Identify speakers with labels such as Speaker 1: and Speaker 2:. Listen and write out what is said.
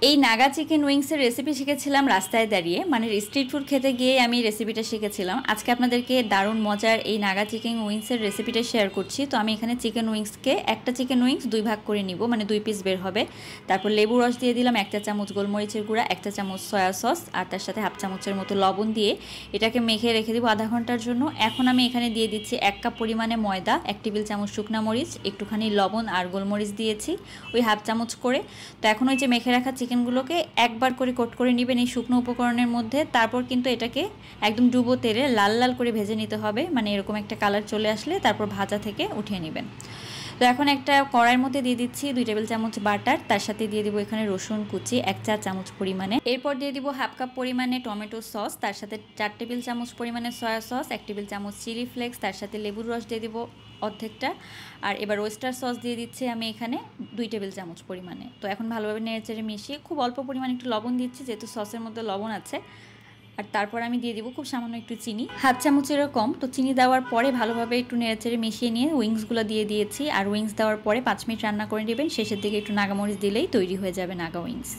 Speaker 1: এই Naga chicken উইংসের recipe শিখেছিলাম রাস্তায় দাঁড়িয়ে, মানে স্ট্রিট ফুড খেতে গিয়ে আমি রেসিপিটা শিখেছিলাম। আজকে আপনাদেরকে দারুণ মজার এই নাগা চিকেন উইংসের রেসিপিটা শেয়ার করছি। তো আমি এখানে চিকেন উইংসকে, একটা চিকেন উইংস 2 ভাগ করে নিব, মানে 2 পিস বের হবে। তারপর লেবু রস দিয়ে দিলাম, 1 চা চামচ গোলমরিচের গুঁড়া, 1 চা চামচ সয়া সস, আর তার সাথে হাফ চামচের মতো লবণ দিয়ে এটাকে মেখে রেখে দেবো আধা ঘন্টার জন্য। এখন আমি এখানে দিয়ে দিচ্ছি 1 কাপ পরিমাণে ময়দা, 1 টেবিল চামচ শুকনা মরিচ, একটুখানি লবণ আর গোলমরিচ দিয়েছি ওই হাফ চামচ করে। তো এখন ওই যে মেখে রাখা চিকেনগুলোকে একবার করে কোট করে নেবেন এই শুকনো উপকরণের মধ্যে। তারপর কিন্তু এটাকে একদম ডুবো তেলে লাল লাল করে ভেজে নিতে হবে, মানে এরকম একটা কালার চলে আসলে তারপর ভাজা থেকে উঠিয়ে নেবেন। তো এখন একটা কড়াইয়ের মধ্যে দিয়ে দিচ্ছি 2 টেবিল চামচ বাটার, তার সাথে দিয়ে দিব এখানে রসুন কুচি 1 চা চামচ পরিমাণে। এরপর দিয়ে দিব হাফ কাপ পরিমাণে টমেটো সস, তার সাথে 4 টেবিল চামচ পরিমাণে সয়া সস, 1 টেবিল চামচ চিলি ফ্লেক্স, তার সাথে লেবুর রস দিয়ে দিব অর্ধেকটা। আর এবার ওয়েস্টার সস দিয়ে দিচ্ছি আমি এখানে 2 টেবিল চামচ পরিমাণে। তো এখন ভালোভাবে নেড়েচেড়ে মিশিয়ে খুব অল্প পরিমাণে একটু লবণ দিচ্ছি, যেহেতু সসের মধ্যে লবণ আছে। আর তারপর আমি দিয়ে দিব খুব সামান্য একটু চিনি, হাফ চামচেরও কম। তো চিনি দেওয়ার পরে ভালোভাবে একটু নেড়েচেড়ে মিশিয়ে নিয়ে উইংসগুলো দিয়ে দিয়েছি। আর উইংস দেওয়ার পরে 5 মিনিট রান্না করে নেবেন। শেষের দিকে একটু নাগামরিচ দিলেই তৈরি হয়ে যাবে নাগা উইংস।